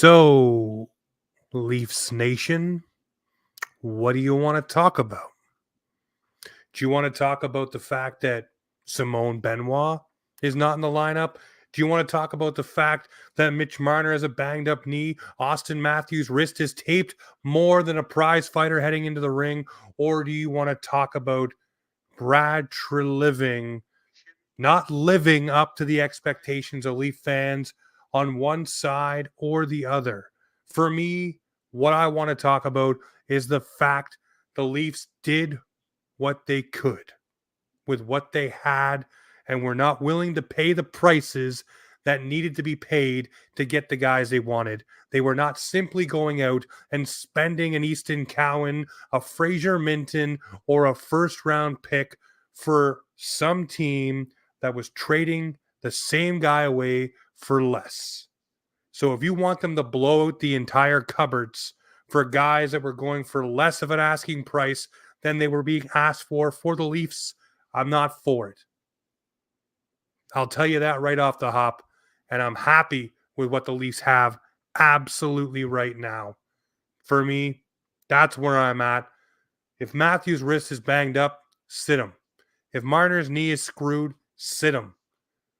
So, Leafs Nation, what do you want to talk about? Do you want to talk about the fact that Simone Benoit is not in the lineup? Do you want to talk about the fact that Mitch Marner has a banged up knee? Austin Matthews' wrist is taped more than a prize fighter heading into the ring? Or do you want to talk about Brad Treliving not living up to the expectations of Leaf fans on one side or the other? For me, what I want to talk about is the fact the Leafs did what they could with what they had and were not willing to pay the prices that needed to be paid to get the guys they wanted. They were not simply going out and spending an Easton Cowan, a Fraser Minton, or a first-round pick for some team that was trading the same guy away for less. So if you want them to blow out the entire cupboards for guys that were going for less of an asking price than they were being asked for the Leafs, I'm not for it. I'll tell you that right off the hop, and I'm happy with what the Leafs have absolutely right now. For me, that's where I'm at. If Matthews' wrist is banged up, sit him. If Marner's knee is screwed, sit him.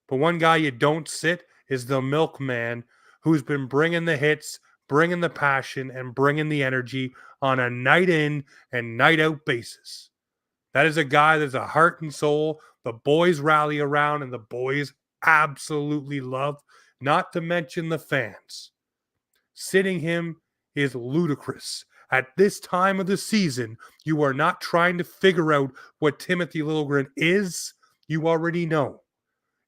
But one guy you don't sit is the milkman who's been bringing the hits, bringing the passion, and bringing the energy on a night in and night out basis. That is a guy that's a heart and soul the boys rally around and the boys absolutely love, not to mention the fans. Sitting him is ludicrous. At this time of the season, you are not trying to figure out what Timothy Liljegren is. You already know.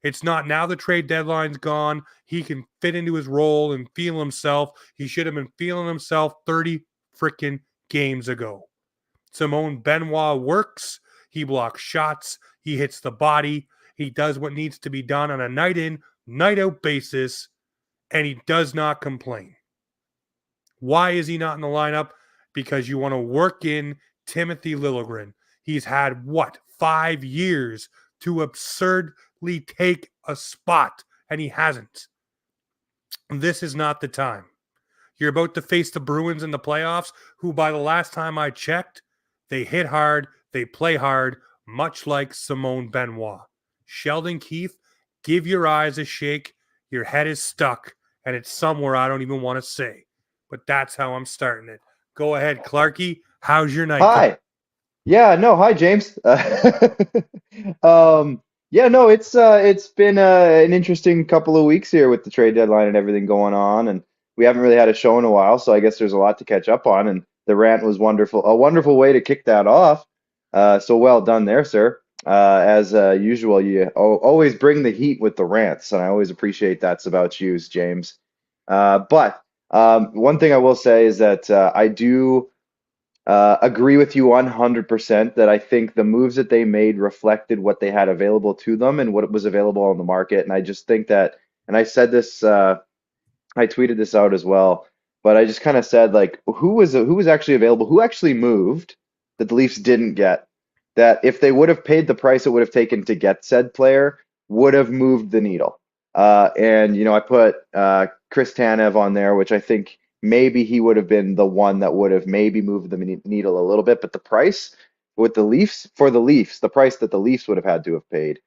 It's not now the trade deadline's gone. He can fit into his role and feel himself. He should have been feeling himself 30 freaking games ago. Simone Benoit works. He blocks shots. He hits the body. He does what needs to be done on a night in, night out basis, and he does not complain. Why is he not in the lineup? Because you want to work in Timothy Liljegren. He's had, 5 years to absurdly take a spot, and he hasn't. This is not the time. You're about to face the Bruins in the playoffs, who by the last time I checked, they hit hard, they play hard, much like Simone Benoit. Sheldon Keefe, give your eyes a shake. Your head is stuck, and it's somewhere I don't even want to say. But that's how I'm starting it. Go ahead, Clarky. How's your night going? Hi. Yeah, no, hi James. Yeah, no, it's been an interesting couple of weeks here with the trade deadline and everything going on, and we haven't really had a show in a while, so I guess there's a lot to catch up on. And the rant was wonderful, a wonderful way to kick that off. So well done there, sir. As usual, you always bring the heat with the rants, and I always appreciate that's about you, James. But one thing I will say is that I do. Agree with you 100% that I think the moves that they made reflected what they had available to them and what was available on the market. And I just think that, and I said this, I tweeted this out as well, but I just kind of said like, who was actually available, who actually moved that the Leafs didn't get, that if they would have paid the price it would have taken to get said player, would have moved the needle. And I put Chris Tanev on there, which I think maybe he would have been the one that would have maybe moved the needle a little bit. But the price with the Leafs, for the Leafs, the price that the Leafs would have had to have paid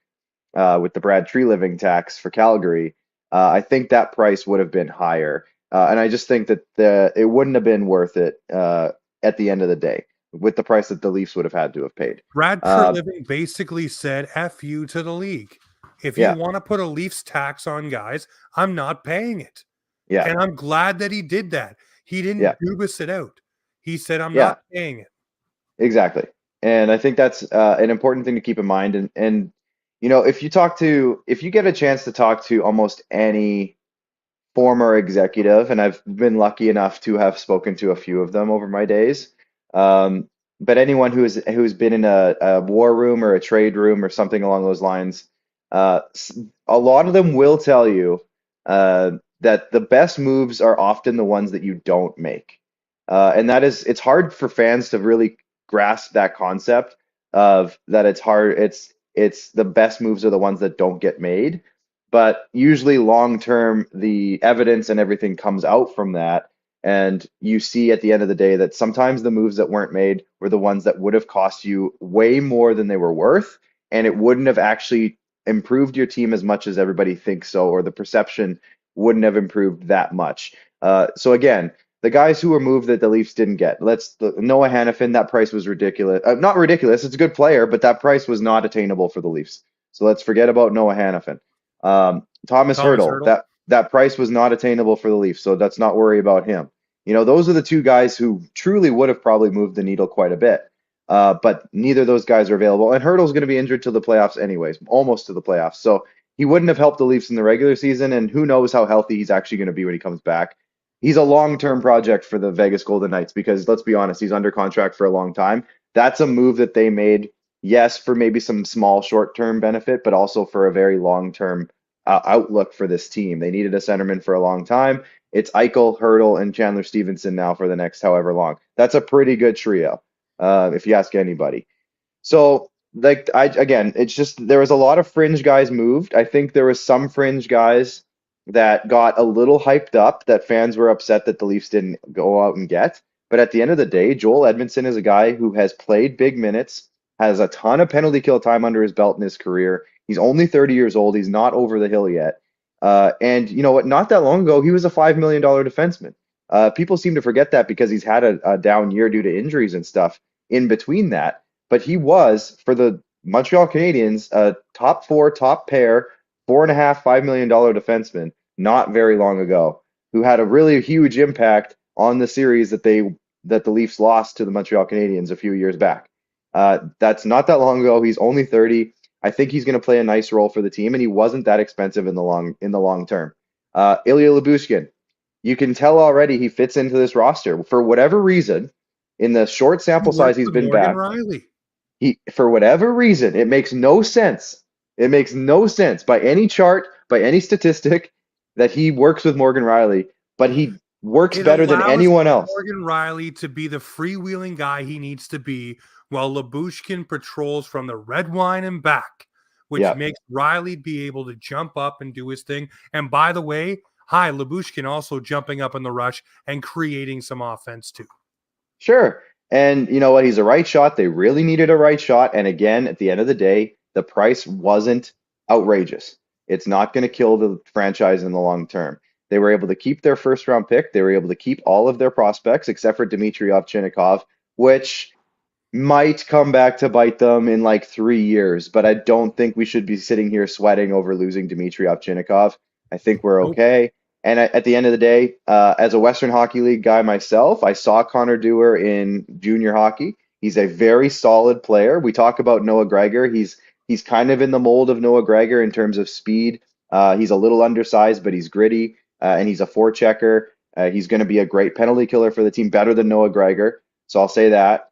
with the Brad Tree Living tax for Calgary, I think that price would have been higher. And I just think that it wouldn't have been worth it at the end of the day with the price that the Leafs would have had to have paid. Brad Uh, Treliving basically said F you to the league. If you yeah, want to put a Leafs tax on guys, I'm not paying it. yeah, And I'm glad that he did that. He didn't yeah, doobus it out. He said, I'm yeah. not paying it. Exactly. And I think that's an important thing to keep in mind. And if you get a chance to talk to almost any former executive, and I've been lucky enough to have spoken to a few of them over my days, um, but anyone who's been in a war room or a trade room or something along those lines, a lot of them will tell you that the best moves are often the ones that you don't make. And it's hard for fans to really grasp that concept of that it's hard, it's the best moves are the ones that don't get made. but usually long term, the evidence and everything comes out from that. And you see at the end of the day that sometimes the moves that weren't made were the ones that would have cost you way more than they were worth. And it wouldn't have actually improved your team as much as everybody thinks so, or the perception wouldn't have improved that much. So again, the guys who were moved that the Leafs didn't get. Noah Hannafin, that price was ridiculous. Not ridiculous, it's a good player, but that price was not attainable for the Leafs. So let's forget about Noah Hannafin. Thomas Thomas Hertl, Hurdle. that price was not attainable for the Leafs, so let's not worry about him. Those are the two guys who truly would have probably moved the needle quite a bit. But neither of those guys are available. And Hurdle's going to be injured to the playoffs anyways, almost to the playoffs. So he wouldn't have helped the Leafs in the regular season, and who knows how healthy he's actually going to be when he comes back. He's a long-term project for the Vegas Golden Knights because let's be honest, he's under contract for a long time. That's a move that they made, yes, for maybe some small short-term benefit, but also for a very long-term outlook for this team. They needed a centerman for a long time. It's Eichel, Hurdle, and Chandler Stevenson now for the next however long. That's a pretty good trio, if you ask anybody. So, it's just there was a lot of fringe guys moved. I think there was some fringe guys that got a little hyped up that fans were upset that the Leafs didn't go out and get. But at the end of the day, Joel Edmondson is a guy who has played big minutes, has a ton of penalty kill time under his belt in his career. He's only 30 years old. He's not over the hill yet. And you know what? Not that long ago, he was a $5 million defenseman. People seem to forget that because he's had a down year due to injuries and stuff in between that. But he was, for the Montreal Canadiens, a top four, top pair, $4.5, $5 million defenseman not very long ago, who had a really huge impact on the series that the Leafs lost to the Montreal Canadiens a few years back. That's not that long ago. He's only 30. I think he's going to play a nice role for the team, and he wasn't that expensive in the long term. Ilya Lyubushkin, you can tell already he fits into this roster for whatever reason. In the short sample size he's been Morgan back, Riley. For whatever reason, it makes no sense. It makes no sense by any chart, by any statistic, that he works with Morgan Riley, but he works better than anyone else. Morgan Riley to be the freewheeling guy he needs to be, while Lyubushkin patrols from the red line and back, which makes Riley be able to jump up and do his thing. And by the way, Lyubushkin also jumping up in the rush and creating some offense too. Sure. And you know what? He's a right shot. They really needed a right shot. And again, at the end of the day, the price wasn't outrageous. It's not going to kill the franchise in the long term. They were able to keep their first round pick. They were able to keep all of their prospects except for Dmitry Ovchynnikov, which might come back to bite them in like 3 years. But I don't think we should be sitting here sweating over losing Dmitry Ovchynnikov. I think we're okay. And at the end of the day, as a Western Hockey League guy myself, I saw Connor Dewar in junior hockey. He's a very solid player. We talk about Noah Gregor. He's kind of in the mold of Noah Gregor in terms of speed. He's a little undersized, but he's gritty, and he's a forechecker. He's going to be a great penalty killer for the team, better than Noah Gregor. So I'll say that.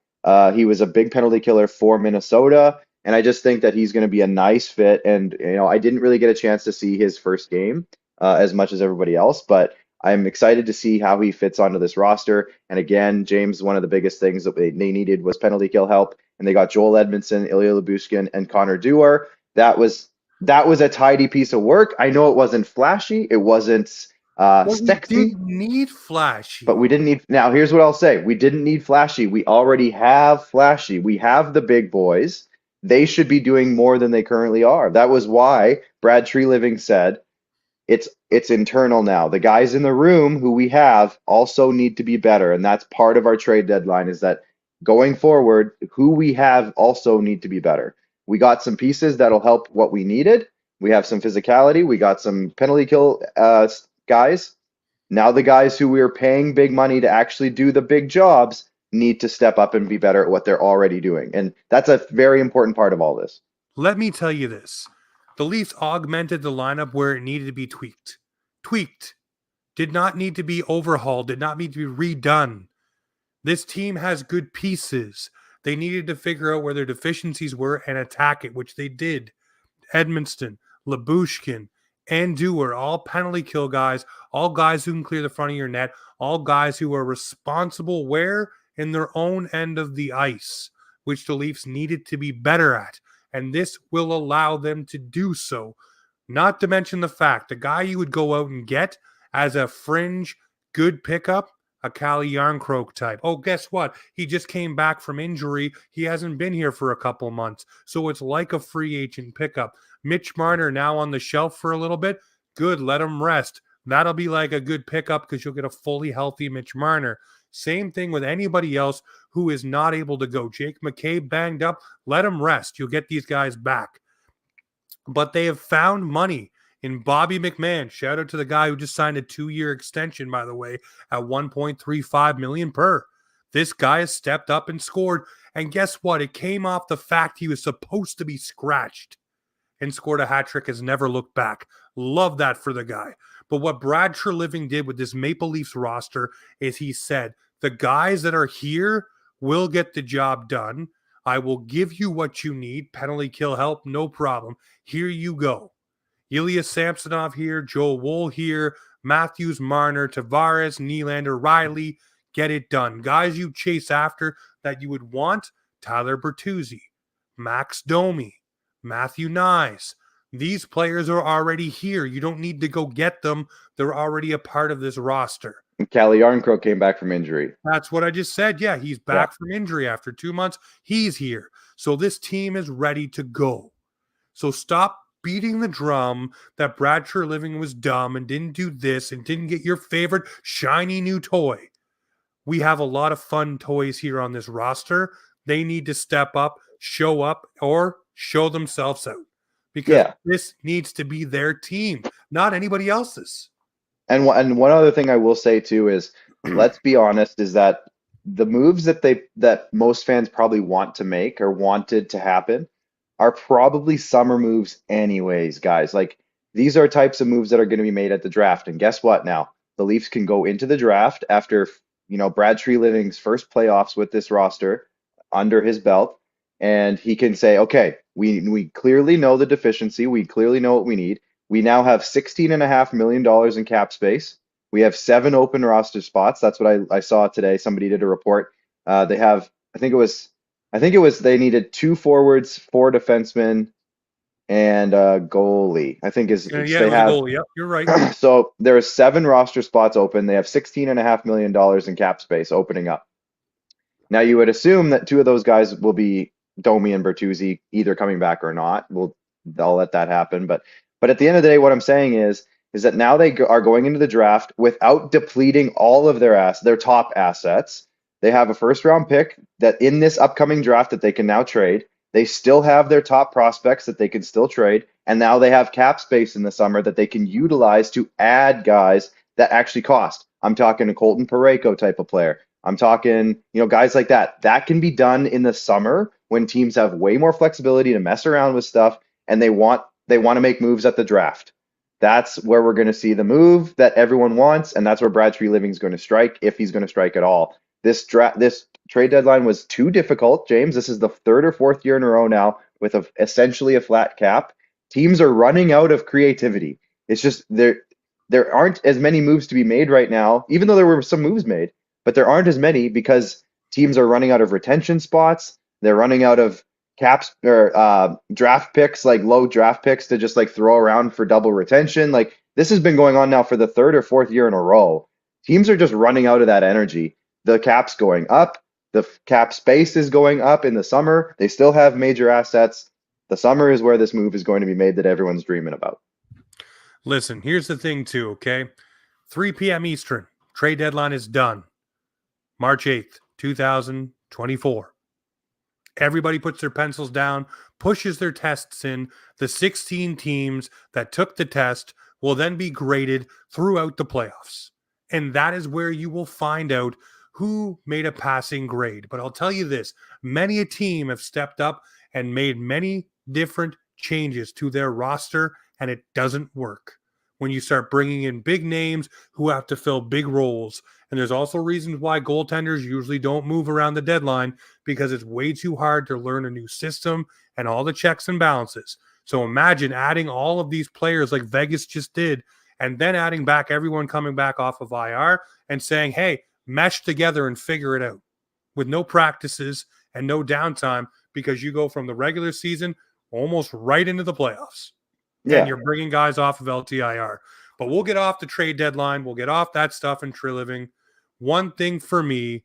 He was a big penalty killer for Minnesota, and I just think that he's going to be a nice fit. And I didn't really get a chance to see his first game as much as everybody else, but I'm excited to see how he fits onto this roster. And again, James, one of the biggest things that they needed was penalty kill help, and they got Joel Edmondson, Ilya Lyubushkin, and Connor Dewar. That was a tidy piece of work. I know it wasn't flashy, it wasn't sexy. We didn't need flashy, but we didn't need. Now, here's what I'll say: we didn't need flashy. We already have flashy. We have the big boys. They should be doing more than they currently are. That was why Brad Treliving said, it's internal now. The guys in the room who we have also need to be better, and that's part of our trade deadline, is that going forward, who we have also need to be better. We got some pieces that'll help what we needed. We have some physicality. We got some penalty kill guys. Now the guys who we are paying big money to actually do the big jobs need to step up and be better at what they're already doing, and that's a very important part of all this. Let me tell you this. The Leafs augmented the lineup where it needed to be tweaked. Did not need to be overhauled. Did not need to be redone. This team has good pieces. They needed to figure out where their deficiencies were and attack it, which they did. Edmondson, Lyubushkin, and Dewar, all penalty kill guys, all guys who can clear the front of your net, all guys who are responsible where in their own end of the ice, which the Leafs needed to be better at. And this will allow them to do so. Not to mention the fact, the guy you would go out and get as a fringe good pickup, a Cali Yarncroke type. Oh, guess what? He just came back from injury. He hasn't been here for a couple months. So it's like a free agent pickup. Mitch Marner now on the shelf for a little bit. Good, let him rest. That'll be like a good pickup because you'll get a fully healthy Mitch Marner. Same thing with anybody else who is not able to go. Jake McCabe banged up. Let him rest. You'll get these guys back. But they have found money in Bobby McMahon. Shout out to the guy who just signed a 2-year extension, by the way, at $1.35 million per. This guy has stepped up and scored. And guess what? It came off the fact he was supposed to be scratched and scored a hat trick, has never looked back. Love that for the guy. But what Brad Treliving did with this Maple Leafs roster is he said, the guys that are here will get the job done. I will give you what you need. Penalty kill help, no problem. Here you go. Ilya Samsonov here, Joel Wool here, Matthews, Marner, Tavares, Nylander, Riley. Get it done. Guys you chase after that you would want, Tyler Bertuzzi, Max Domi, Matthew Nyes. These players are already here. You don't need to go get them. They're already a part of this roster. Cali Yarncroke came back from injury. That's what I just said. Yeah, he's back from injury after 2 months. He's here. So this team is ready to go. So stop beating the drum that Brad Treliving was dumb and didn't do this and didn't get your favorite shiny new toy. We have a lot of fun toys here on this roster. They need to step up, or show themselves out. Because this needs to be their team, not anybody else's. And one other thing I will say too is, let's be honest, is that the moves that most fans probably want to make or wanted to happen are probably summer moves anyways, guys. Like, these are types of moves that are going to be made at the draft. And guess what now? The Leafs can go into the draft after, Brad Treliving's first playoffs with this roster under his belt, and he can say, okay, we clearly know the deficiency. We clearly know what we need. We now have $16.5 million in cap space. We have 7 open roster spots. That's what I saw today. Somebody did a report. They have, I think it was they needed 2 forwards, 4 defensemen, and a goalie. I think is they have. Goalie. Yep, you're right. So there are 7 roster spots open. They have $16.5 million in cap space opening up. Now you would assume that 2 of those guys will be Domi and Bertuzzi, either coming back or not. They'll let that happen, but at the end of the day, what I'm saying is that now they are going into the draft without depleting all of their top assets. They have a first-round pick that in this upcoming draft that they can now trade. They still have their top prospects that they can still trade, and now they have cap space in the summer that they can utilize to add guys that actually cost. I'm talking a Colton Parayko type of player. I'm talking, guys like that. That can be done in the summer when teams have way more flexibility to mess around with stuff, and they want to make moves at the draft. That's where we're going to see the move that everyone wants, and that's where Brad Treliving is going to strike, if he's going to strike at all. This trade deadline was too difficult, James. This is the 3rd or 4th year in a row now with essentially a flat cap. Teams are running out of creativity. It's just there aren't as many moves to be made right now, even though there were some moves made, but there aren't as many because teams are running out of retention spots. They're running out of caps or draft picks, like low draft picks to just like throw around for double retention. Like, this has been going on now for the 3rd or 4th year in a row. Teams are just running out of that energy. The cap's going up. The cap space is going up in the summer. They still have major assets. The summer is where this move is going to be made that everyone's dreaming about. Listen, here's the thing too, okay? 3 p.m. Eastern. Trade deadline is done. March 8th, 2024. Everybody puts their pencils down, pushes their tests in. The 16 teams that took the test will then be graded throughout the playoffs. And that is where you will find out who made a passing grade. But I'll tell you this, many a team have stepped up and made many different changes to their roster, and it doesn't work when you start bringing in big names who have to fill big roles. And there's also reasons why goaltenders usually don't move around the deadline, because it's way too hard to learn a new system and all the checks and balances. So imagine adding all of these players like Vegas just did, and then adding back everyone coming back off of IR and saying, hey, mesh together and figure it out with no practices and no downtime, because you go from the regular season almost right into the playoffs. and Yeah. you're bringing guys off of LTIR. But we'll get off the trade deadline. We'll get off that stuff in true living. One thing for me,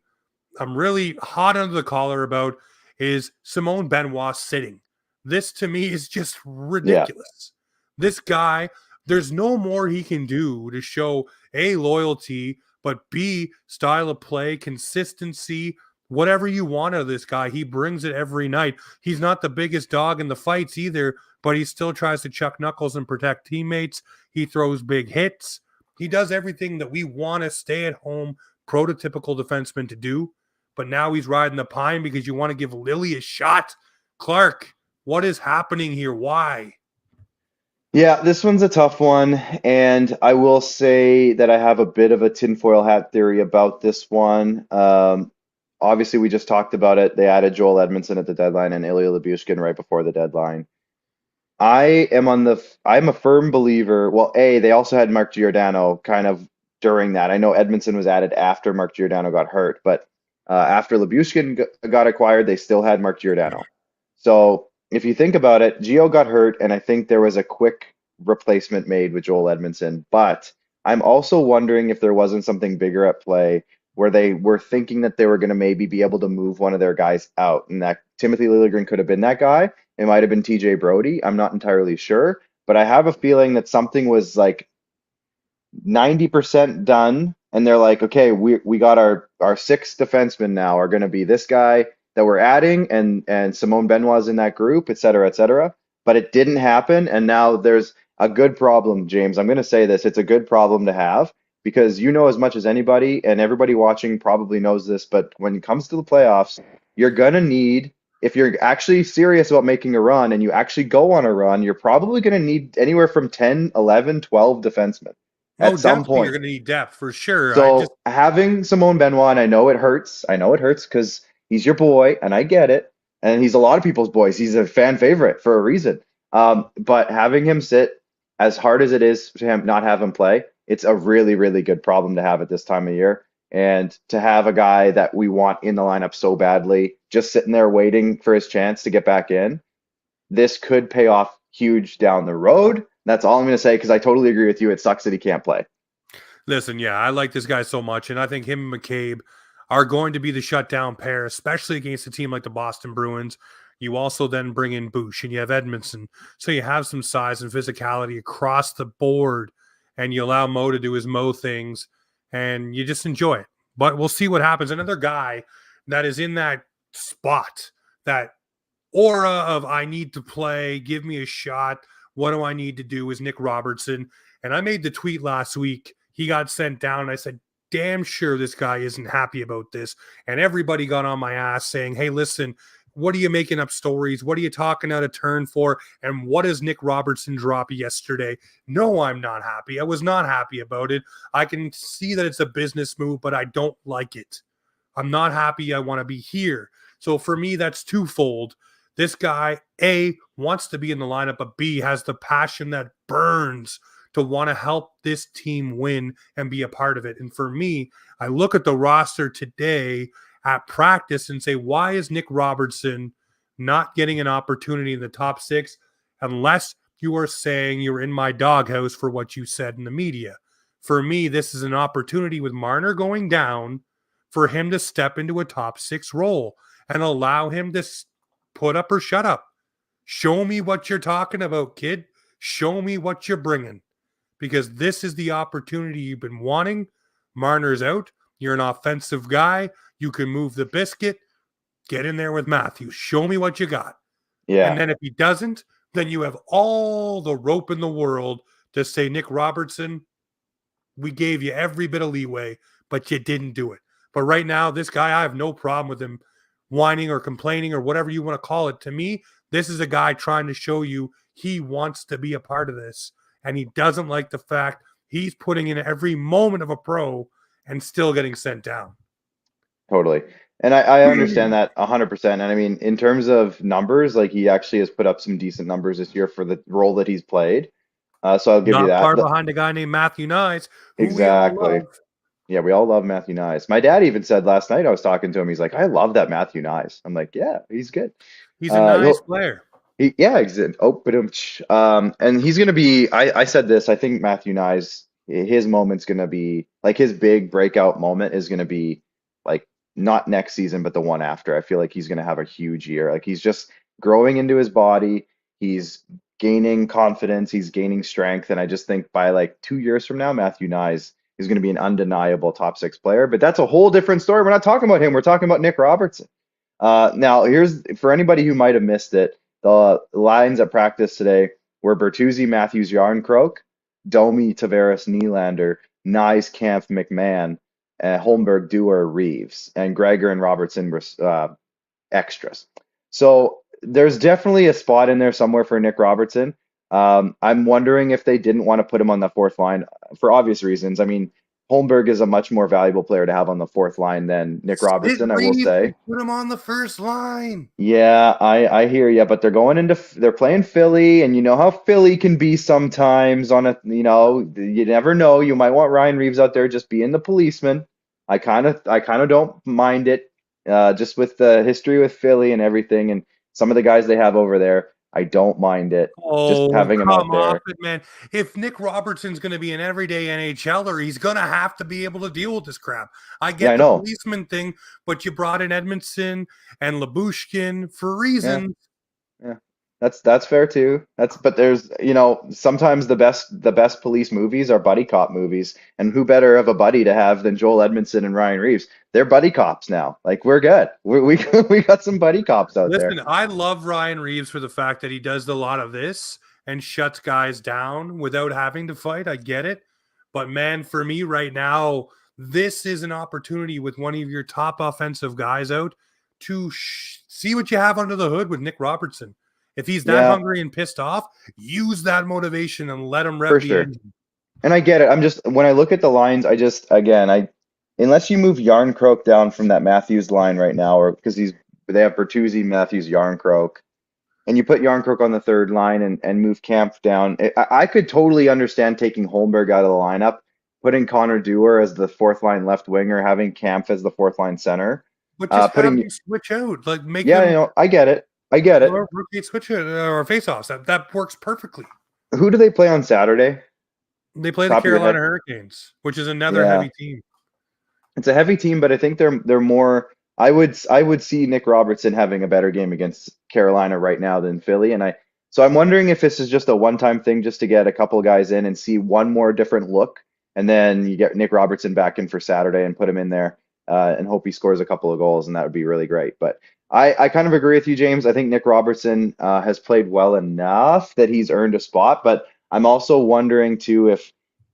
I'm really hot under the collar about is Simone Benoit sitting. This to me is just Yeah. ridiculous. This guy, there's no more he can do to show A, loyalty, but B, style of play, consistency, whatever you want out of this guy. He brings it every night. He's not the biggest dog in the fights either, but he still tries to chuck knuckles and protect teammates. He throws big hits. He does everything that we want to stay at home, prototypical defenseman to do. But now he's riding the pine because you want to give Lily a shot. Clark, what is happening here? Why? Yeah, this one's a tough one, and I will say that I have a bit of a tinfoil hat theory about this one. Obviously, we just talked about it. They added Joel Edmondson at the deadline and Ilya Lyubushkin right before the deadline. I'm a firm believer. Well, they also had Mark Giordano kind of during that. I know Edmondson was added after Mark Giordano got hurt, but after Lyubushkin got acquired, they still had Mark Giordano. So if you think about it, Gio got hurt, and I think there was a quick replacement made with Joel Edmondson. But I'm also wondering if there wasn't something bigger at play where they were thinking that they were going to maybe be able to move one of their guys out, and that Timothy Liljegren could have been that guy. It might have been TJ Brody. I'm not entirely sure, but I have a feeling that something was like 90% done, and they're like, okay, we got our six defensemen now are going to be this guy that we're adding, and Simone Benoit's in that group, et cetera, et cetera. But it didn't happen, and now there's a good problem, James. I'm going to say this. It's a good problem to have because you know as much as anybody, and everybody watching probably knows this, but when it comes to the playoffs, you're going to need, if you're actually serious about making a run and you actually go on a run, you're probably going to need anywhere from 10, 11, 12 defensemen Oh, at some definitely. You're point. going to need depth for sure. So having Simone Benoit, and I know it hurts. I know it hurts because he's your boy, and I get it. And he's a lot of people's boys. He's a fan favorite for a reason. But having him sit, as hard as it is to him not have him play, it's a really, really good problem to have at this time of year. And to have a guy that we want in the lineup so badly, just sitting there waiting for his chance to get back in, this could pay off huge down the road. That's all I'm going to say because I totally agree with you. It sucks that he can't play. Listen, yeah, I like this guy so much, and I think him and McCabe are going to be the shutdown pair, especially against a team like the Boston Bruins. You also then bring in Bush, and you have Edmondson, so you have some size and physicality across the board, and you allow Mo to do his Mo things, and you just enjoy it. But we'll see what happens. Another guy that is in that spot, that aura of I need to play, give me a shot, what do I need to do, is Nick Robertson. And I made the tweet last week. He got sent down, and I said, damn sure this guy isn't happy about this. And everybody got on my ass saying, hey, listen, what are you making up stories? What are you talking out of turn for? And what does Nick Robertson drop yesterday? No, I'm not happy. I was not happy about it. I can see that it's a business move, but I don't like it. I'm not happy. I want to be here. So for me, that's twofold. This guy, A, wants to be in the lineup, but B, has the passion that burns to want to help this team win and be a part of it. And for me, I look at the roster today at practice and say, why is Nick Robertson not getting an opportunity in the top six unless you are saying you're in my doghouse for what you said in the media? For me, this is an opportunity with Marner going down for him to step into a top six role and allow him to put up or shut up. Show me what you're talking about, kid. Show me what you're bringing. Because this is the opportunity you've been wanting. Marner's out. You're an offensive guy. You can move the biscuit. Get in there with Matthews. Show me what you got. Yeah. And then if he doesn't, then you have all the rope in the world to say, Nick Robertson, we gave you every bit of leeway, but you didn't do it. But right now, this guy, I have no problem with him whining or complaining or whatever you want to call it. To me, this is a guy trying to show you he wants to be a part of this. And he doesn't like the fact he's putting in every moment of a pro and still getting sent down. Totally. And I understand that 100%. And I mean, in terms of numbers, like he actually has put up some decent numbers this year for the role that he's played. So I'll give you Not that. far behind a guy named Matthew Nyes, who Exactly. we all love. Yeah, we all love Matthew Nyes. My dad even said last night, I was talking to him, he's like, I love that Matthew Nyes. I'm like, yeah, he's good. He's a nice He'll player. And he's going to be, I said this, I think Matthew Nye's, his moment's going to be like his big breakout moment is going to be like not next season, but the one after. I feel like he's going to have a huge year. Like he's just growing into his body. He's gaining confidence. He's gaining strength. And I just think by like 2 years from now, Matthew Nye's is going to be an undeniable top six player. But that's a whole different story. We're not talking about him. We're talking about Nick Robertson. Now, here's for anybody who might have missed it. The lines at practice today were Bertuzzi, Matthews, Yarncroke, Domi, Tavares, Nylander, Nyes, Kampf, McMahon, Holmberg, Dewar, Reeves, and Gregor and Robertson were extras. So there's definitely a spot in there somewhere for Nick Robertson. I'm wondering if they didn't want to put him on the fourth line for obvious reasons. I mean, Holmberg is a much more valuable player to have on the fourth line than Nick Robertson, I will say. Put him on the first line. Yeah, I hear you, but they're playing Philly, and you know how Philly can be sometimes on a, you never know. You might want Ryan Reeves out there just being the policeman. I kind of don't mind it, just with the history with Philly and everything, and some of the guys they have over there. I don't mind it, just Oh, having him out come off there. it, man. If Nick Robertson's going to be an everyday NHLer, he's going to have to be able to deal with this crap. I Yeah, get I the know. policeman thing, but you brought in Edmondson and Labushkin for Yeah. reasons. Yeah, that's fair too. But there's, sometimes the best police movies are buddy cop movies, and who better of a buddy to have than Joel Edmondson and Ryan Reeves? They're buddy cops now. Like we're good. We we got some buddy cops out there. Listen, I love Ryan Reeves for the fact that he does a lot of this and shuts guys down without having to fight. I get it. But man, for me right now, this is an opportunity with one of your top offensive guys out to see what you have under the hood with Nick Robertson. If he's that Yeah, hungry and pissed off, use that motivation and let him for rev the sure. engine. And I get it. I'm just when I look at the lines, I just again, I unless you move Yarncroke down from that Matthews line right now, or because they have Bertuzzi, Matthews, Yarncroke, and you put Yarncroke on the third line and move Camp down. I could totally understand taking Holmberg out of the lineup, putting Connor Dewar as the fourth line left winger, having Camp as the fourth line center. But just have Putting them switch out. Like make Yeah, them I get it. I get it. rotate switch it or face offs. That works perfectly. Who do they play on Saturday? They play the Top of your Carolina head? Hurricanes, which is another Yeah. heavy team. It's a heavy team, but I think they're more. I would see Nick Robertson having a better game against Carolina right now than Philly, so I'm wondering if this is just a one-time thing, just to get a couple guys in and see one more different look, and then you get Nick Robertson back in for Saturday and put him in there, and hope he scores a couple of goals, and that would be really great. But I kind of agree with you, James. I think Nick Robertson has played well enough that he's earned a spot, but I'm also wondering too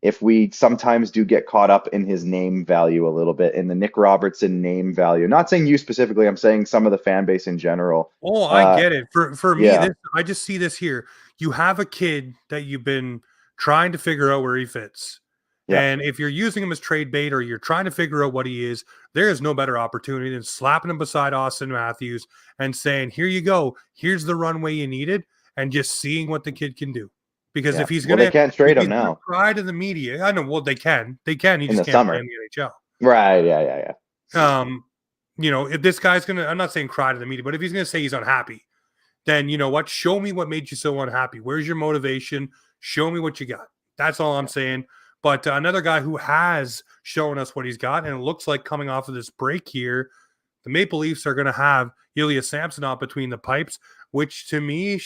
if we sometimes do get caught up in his name value a little bit, in the Nick Robertson name value. Not saying you specifically, I'm saying some of the fan base in general. Oh, I Uh, get it. For me, yeah, this I just see this here. You have a kid that you've been trying to figure out where he fits. yeah, And if you're using him as trade bait or you're trying to figure out what he is, there is no better opportunity than slapping him beside Austin Matthews and saying, "Here you go. Here's the runway you needed," and just seeing what the kid can do. Because yeah. Well, they can't trade him now cry to the media, I know. Well, they can. He in just the can't play in summer. the NHL. Right, yeah. If this guy's gonna, I'm not saying cry to the media, but if he's gonna say he's unhappy, then you know what? Show me what made you so unhappy. Where's your motivation? Show me what you got. That's all I'm saying. But another guy who has shown us what he's got, and it looks like coming off of this break here, the Maple Leafs are going to have Ilya Samsonov between the pipes, which to me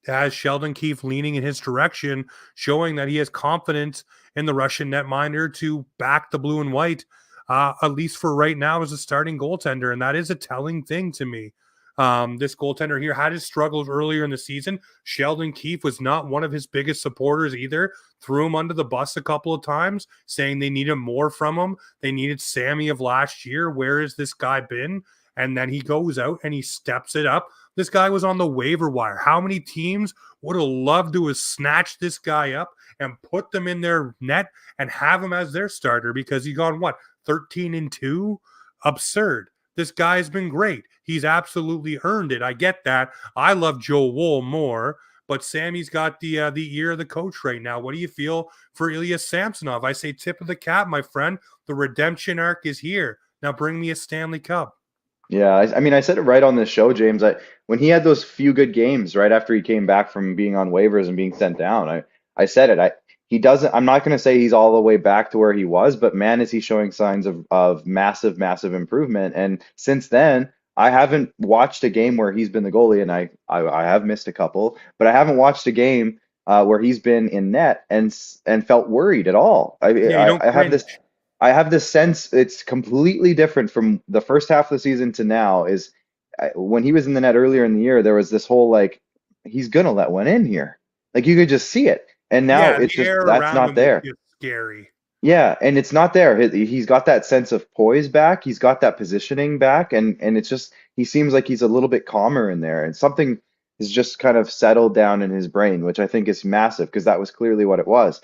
has Sheldon Keefe leaning in his direction, showing that he has confidence in the Russian netminder to back the blue and white, at least for right now, as a starting goaltender. And that is a telling thing to me. This goaltender here had his struggles earlier in the season. Sheldon Keefe was not one of his biggest supporters either. Threw him under the bus a couple of times, saying they needed more from him. They needed Sammy of last year. Where has this guy been? And then he goes out and he steps it up. This guy was on the waiver wire. How many teams would have loved to have snatched this guy up and put them in their net and have him as their starter because he gone, 13-2? Absurd. This guy's been great. He's absolutely earned it. I get that. I love Joe Wool more, but Sammy's got the ear of the coach right now. What do you feel for Ilya Samsonov? I say tip of the cap, my friend. The redemption arc is here. Now bring me a Stanley Cup. Yeah, I mean, I said it right on this show, James. When he had those few good games right after he came back from being on waivers and being sent down, I said it. He doesn't. I'm not going to say he's all the way back to where he was, but man, is he showing signs of massive, massive improvement. And since then, I haven't watched a game where he's been the goalie, and I have missed a couple, but I haven't watched a game where he's been in net and felt worried at all. Yeah, you don't I have this. cringe. I have this sense it's completely different from the first half of the season to now. When he was in the net earlier in the year, there was this whole like he's gonna let one in here, like you could just see it, and now Yeah, it's the just air that's around not him was there. just scary. Yeah, and it's not there. He's got that sense of poise back. He's got that positioning back, and it's just he seems like he's a little bit calmer in there, and something has just kind of settled down in his brain, which I think is massive because that was clearly what it was.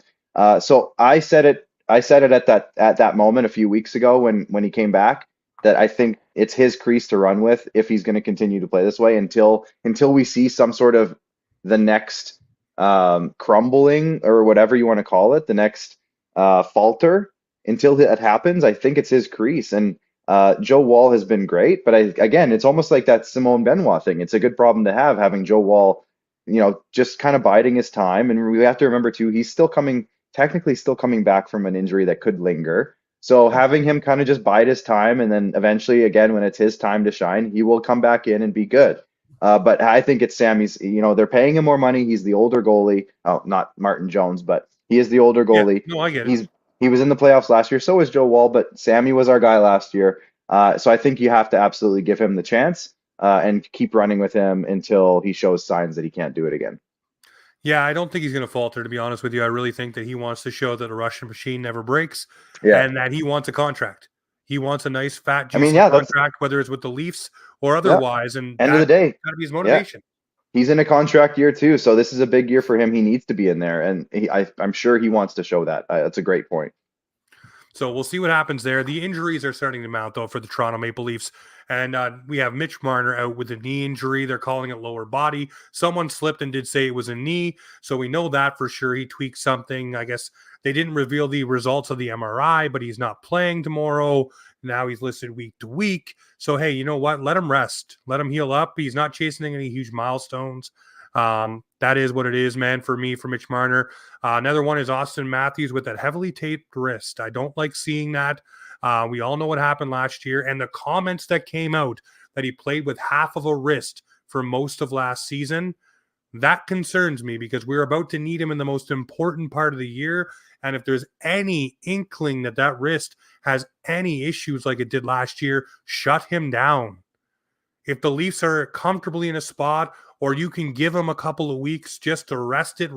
So I said it. I said it at that moment a few weeks ago when he came back that I think it's his crease to run with if he's going to continue to play this way until we see some sort of the next crumbling or whatever you want to call it, the next falter until that happens. I think it's his crease. And Joe Wall has been great, but again, it's almost like that Simone Benoit thing. It's a good problem to have having Joe Wall, just kind of biding his time. And we have to remember too, he's technically still coming back from an injury that could linger. So having him kind of just bide his time, and then eventually, again, when it's his time to shine, he will come back in and be good. But I think it's Sammy's. They're paying him more money. He's the older goalie. Oh, not Martin Jones, but he is the older Yeah, goalie. no, I get it. He was in the playoffs last year. So was Joe Wall, but Sammy was our guy last year. So I think you have to absolutely give him the chance and keep running with him until he shows signs that he can't do it again. Yeah, I don't think he's going to falter, to be honest with you. I really think that he wants to show that a Russian machine never breaks Yeah. and that he wants a contract. He wants a nice, fat, I mean, juicy yeah, that's contract, whether it's with the Leafs or yeah. otherwise. And End of the that's day. got to be his Yeah. motivation. He's in a contract year too, so this is a big year for him. He needs to be in there, and I'm sure he wants to show that. That's a great point. So we'll see what happens there. The injuries are starting to mount, though, for the Toronto Maple Leafs. And we have Mitch Marner out with a knee injury. They're calling it lower body. Someone slipped and did say it was a knee. So we know that for sure. He tweaked something. I guess they didn't reveal the results of the MRI, but he's not playing tomorrow. Now he's listed week to week. So, hey, you know what? Let him rest. Let him heal up. He's not chasing any huge milestones. That is what it is, man, for me, for Mitch Marner. Another one is Austin Matthews with that heavily taped wrist. I don't like seeing that. We all know what happened last year, and the comments that came out that he played with half of a wrist for most of last season, that concerns me because we're about to need him in the most important part of the year. And if there's any inkling that that wrist has any issues like it did last year, shut him down. If the Leafs are comfortably in a spot, or you can give them a couple of weeks just to rest it.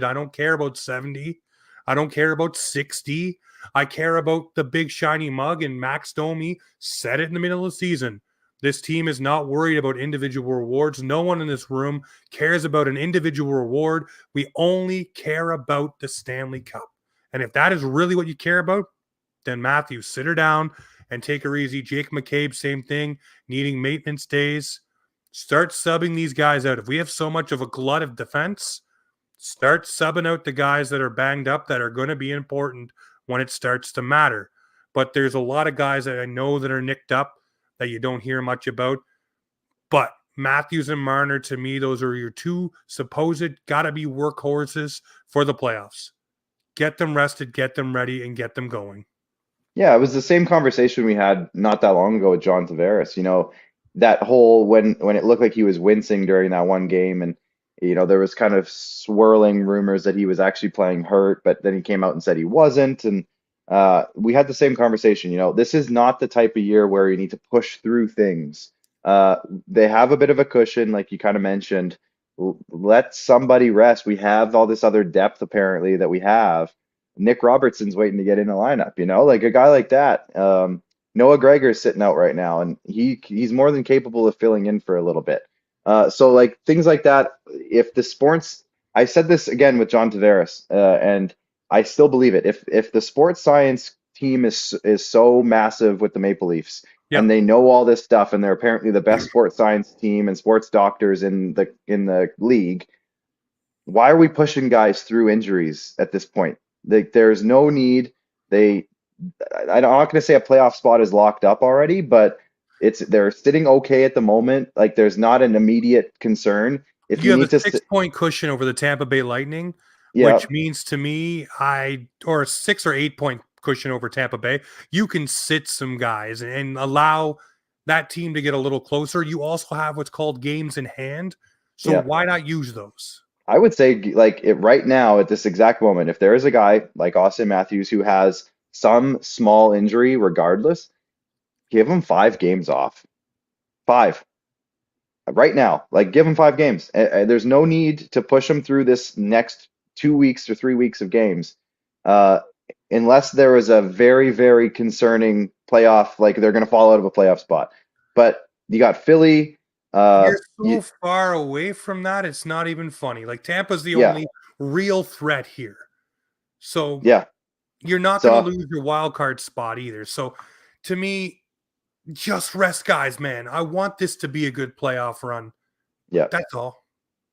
I don't care about 70. I don't care about 60. I care about the big shiny mug, and Max Domi said it in the middle of the season. This team is not worried about individual rewards. No one in this room cares about an individual reward. We only care about the Stanley Cup. And if that is really what you care about, then Matthew, sit her down and take her easy. Jake McCabe, same thing, needing maintenance days. Start subbing these guys out. If we have so much of a glut of defense, start subbing out the guys that are banged up that are going to be important when it starts to matter. But there's a lot of guys that I know that are nicked up that you don't hear much about. But Matthews and Marner, to me, those are your two supposed gotta be workhorses for the playoffs. Get them rested, get them ready, and get them going. Yeah, it was the same conversation we had not that long ago with John Tavares. That whole when it looked like he was wincing during that one game, and there was kind of swirling rumors that he was actually playing hurt, but then he came out and said he wasn't, and we had the same conversation. This is not the type of year where you need to push through things. Uh, they have a bit of a cushion, like you kind of mentioned. Let somebody rest. We have all this other depth apparently that we have. Nick Robertson's waiting to get in the lineup, like a guy like that. Noah Gregor's sitting out right now, and he's more than capable of filling in for a little bit. So like things like that. If the sports, I said this again with John Tavares, and I still believe it. If the sports science team is so massive with the Maple Leafs, and Yep. they know all this stuff, and they're apparently the best sports science team and sports doctors in the league, why are we pushing guys through injuries at this point? There's no need. I'm not going to say a playoff spot is locked up already, but They're sitting okay at the moment. Like there's not an immediate concern. If You you have need a to, 6-point cushion over the Tampa Bay Lightning, yeah, which means to me, or a 6 or 8 point cushion over Tampa Bay. You can sit some guys and allow that team to get a little closer. You also have what's called games in hand. So yeah. why not use those? I would say like it right now at this exact moment, if there is a guy like Austin Matthews who has some small injury, regardless, give him 5 games off. 5 right now. Like give him 5 games. There's no need to push him through this next 2 weeks or 3 weeks of games, uh, unless there is a very, very concerning playoff, like they're going to fall out of a playoff spot. But you got Philly. You're so You, far away from that, it's not even funny. Like Tampa's the yeah, only real threat here. So yeah. you're not going to So lose your wild card spot either. So to me, just rest guys, man. I want this to be a good playoff run. yeah. That's all.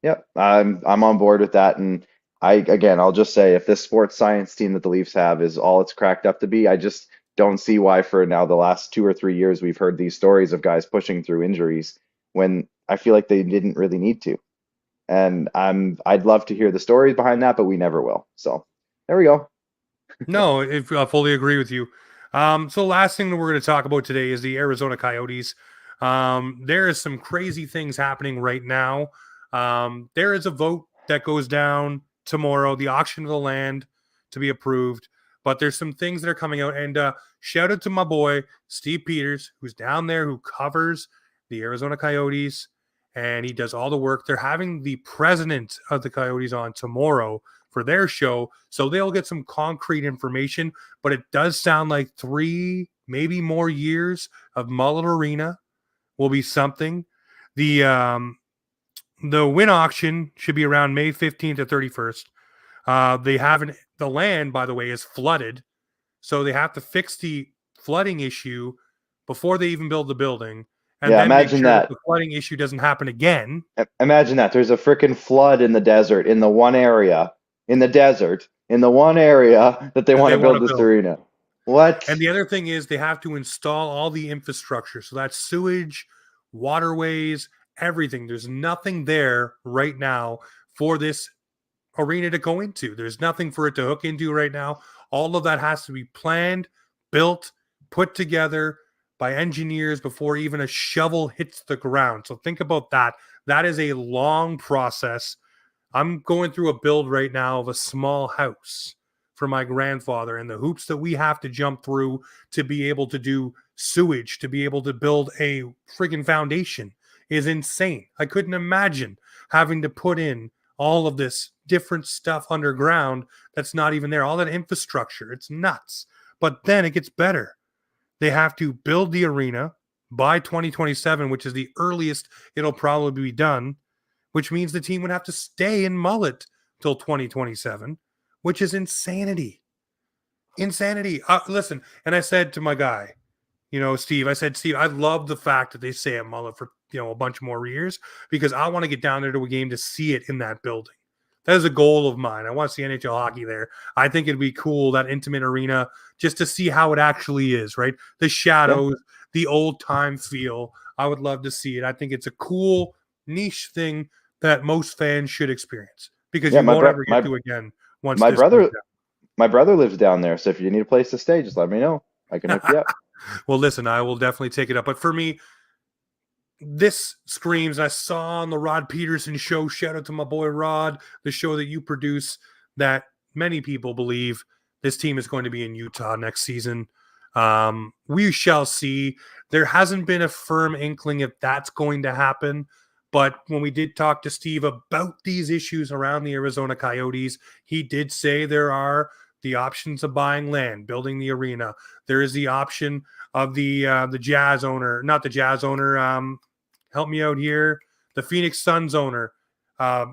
Yep, I'm on board with that. And I'll just say if this sports science team that the Leafs have is all it's cracked up to be, I just don't see why for now the last 2 or 3 years we've heard these stories of guys pushing through injuries when I feel like they didn't really need to. And I'd love to hear the stories behind that, but we never will. So there we go. No, I fully agree with you. So last thing that we're going to talk about today is the Arizona Coyotes. There is some crazy things happening right now. There is a vote that goes down tomorrow, the auction of the land to be approved. But there's some things that are coming out. And shout out to my boy, Steve Peters, who's down there, who covers the Arizona Coyotes. And he does all the work. They're having the president of the Coyotes on tomorrow for their show. So they'll get some concrete information, but it does sound like 3, maybe more years of Mullet Arena will be something. The win auction should be around May 15th to 31st. They haven't, the land, by the way, is flooded. So they have to fix the flooding issue before they even build the building and Yeah, then make imagine sure that that. the flooding issue doesn't happen again. Imagine that. There's a freaking flood in the desert in the one area, in the desert, in the one area that they That want they to want build to this build. arena. What? And the other thing is they have to install all the infrastructure. So that's sewage, waterways, everything. There's nothing there right now for this arena to go into. There's nothing for it to hook into right now. All of that has to be planned, built, put together by engineers before even a shovel hits the ground. So think about that. That is a long process. I'm going through a build right now of a small house for my grandfather, and the hoops that we have to jump through to be able to do sewage, to be able to build a friggin' foundation is insane. I couldn't imagine having to put in all of this different stuff underground that's not even there, all that infrastructure. It's nuts. But then it gets better. They have to build the arena by 2027, which is the earliest it'll probably be done, which means the team would have to stay in Mullet till 2027, which is insanity. Insanity. Listen, and I said to my guy, Steve, I said, Steve, I love the fact that they stay at Mullet for, a bunch more years because I want to get down there to a game to see it in that building. That is a goal of mine. I want to see NHL hockey there. I think it'd be cool, that intimate arena, just to see how it actually is, right? The Yeah, shadows, the old time feel. I would love to see it. I think it's a cool niche thing that most fans should experience because yeah. you won't ever get to again once My this goes brother down. my brother lives down there, so if you need a place to stay, just let me know. I can hook you up. Well, listen, I will definitely take it up. But for me, this screams. I saw on the Rod Peterson show, shout out to my boy Rod, the show that you produce, that many people believe this team is going to be in Utah next season. We shall see. There hasn't been a firm inkling if that's going to happen. But when we did talk to Steve about these issues around the Arizona Coyotes, he did say there are the options of buying land, building the arena. There is the option of the Jazz owner, not the Jazz owner. Help me out here. The Phoenix Suns owner,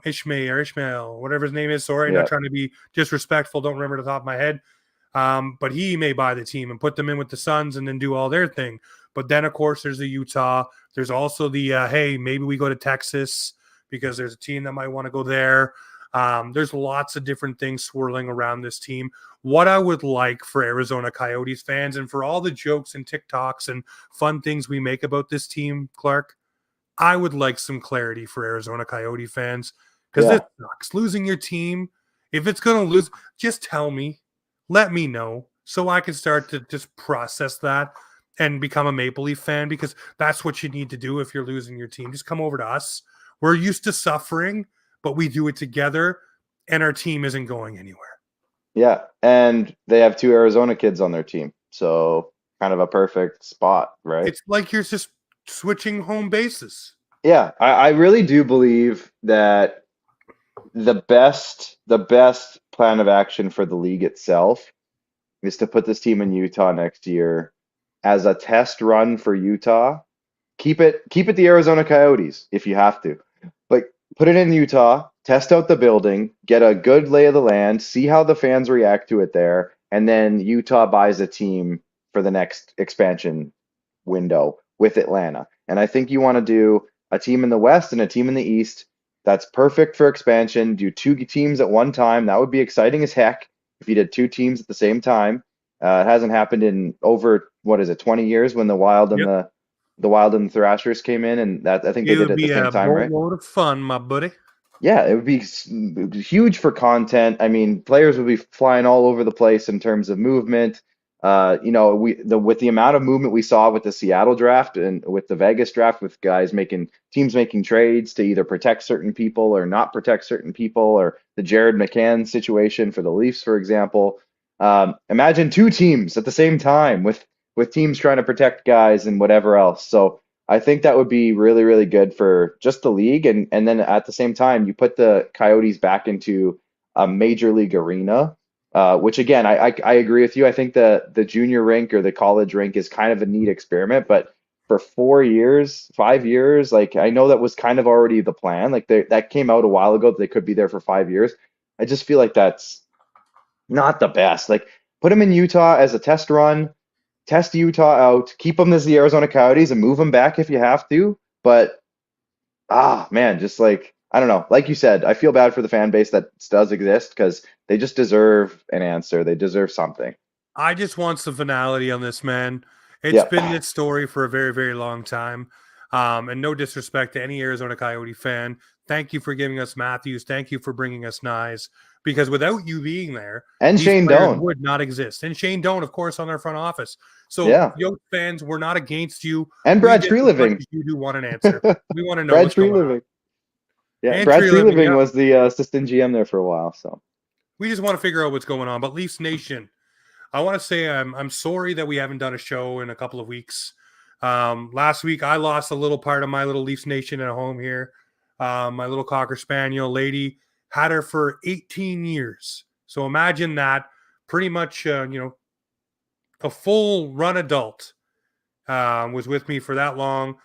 Ishmael, whatever his name is. Sorry, not Yeah, trying to be disrespectful. Don't remember the top of my head. But he may buy the team and put them in with the Suns and then do all their thing. But then, of course, there's the Utah. There's also the, hey, maybe we go to Texas because there's a team that might want to go there. There's lots of different things swirling around this team. What I would like for Arizona Coyotes fans, and for all the jokes and TikToks and fun things we make about this team, Clark, I would like some clarity for Arizona Coyote fans, because this sucks. Losing your team, if it's going to lose, just tell me. Let me know so I can start to just process that and become a Maple Leaf fan, because that's what you need to do if you're losing your team. Just come over to us. We're used to suffering, but we do it together, and our team isn't going anywhere. Yeah, and they have 2 Arizona kids on their team, so kind of a perfect spot, right? It's like you're just switching home bases. Yeah, I really do believe that the best plan of action for the league itself is to put this team in Utah next year as a test run for Utah. Keep it the Arizona Coyotes if you have to. Like, put it in Utah, test out the building, get a good lay of the land, see how the fans react to it there, and then Utah buys a team for the next expansion window with Atlanta. And I think you want to do a team in the West and a team in the East. That's perfect for expansion. Do 2 teams at one time. That would be exciting as heck if you did 2 teams at the same time. It hasn't happened in over, what is it, 20 years, when the Wild and Yep. the Wild and the Thrashers came in, and that I think they It did would it at the be same a time, right? boatload of fun, my buddy. Yeah, it would be huge for content. I mean, players would be flying all over the place in terms of movement. With the amount of movement we saw with the Seattle draft and with the Vegas draft, with teams making trades to either protect certain people or not protect certain people, or the Jared McCann situation for the Leafs, for example. Imagine 2 teams at the same time with teams trying to protect guys and whatever else. So I think that would be really, really good for just the league. And then at the same time, you put the Coyotes back into a major league arena, which again, I agree with you. I think the junior rink or the college rink is kind of a neat experiment, but for 4 years, 5 years, like, I know that was kind of already the plan. Like, that came out a while ago that they could be there for 5 years. I just feel like that's not the best. Like, put them in Utah as a test run, test Utah out, keep them as the Arizona Coyotes, and move them back if you have to. But man, just like, I don't know. Like you said, I feel bad for the fan base that does exist, because they just deserve an answer. They deserve something. I just want some finality on this, man. It's been Yeah. this story for a very, very long time. And no disrespect to any Arizona Coyote fan. Thank you for giving us Matthews. Thank you for bringing us Nyes. Because without you being there, And these Shane players Doan. would not exist. And Shane Doan, of course, on their front office. So, Yeah. Yote fans, we're not against you. And We Brad just, as much Treliving. as you do, want an answer. We want to know Brad what's going on. Treliving. Yeah, And Brad Tree Living, Treliving yeah. was the assistant GM there for a while. So We just want to figure out what's going on. But Leafs Nation, I want to say I'm sorry that we haven't done a show in a couple of weeks. Last week, I lost a little part of my little Leafs Nation at home here. My little Cocker Spaniel lady had her for 18 years. So imagine that. Pretty much, a full run adult was with me for that long.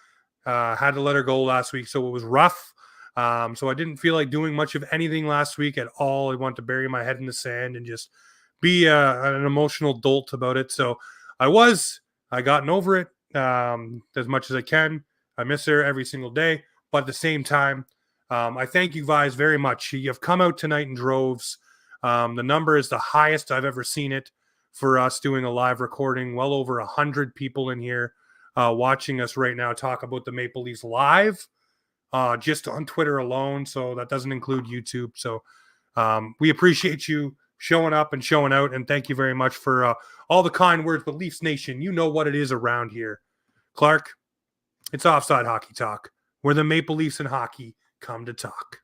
Had to let her go last week, so it was rough. So I didn't feel like doing much of anything last week at all. I wanted to bury my head in the sand and just be an emotional dolt about it. So I gotten over it as much as I can. I miss her every single day, but at the same time, I thank you guys very much. You have come out tonight in droves. The number is the highest I've ever seen it for us doing a live recording. Well over 100 people in here watching us right now talk about the Maple Leafs live, just on Twitter alone. So that doesn't include YouTube. So we appreciate you showing up and showing out. And thank you very much for all the kind words. But Leafs Nation, you know what it is around here. Clark, it's Offside Hockey Talk, where the Maple Leafs and hockey come to talk.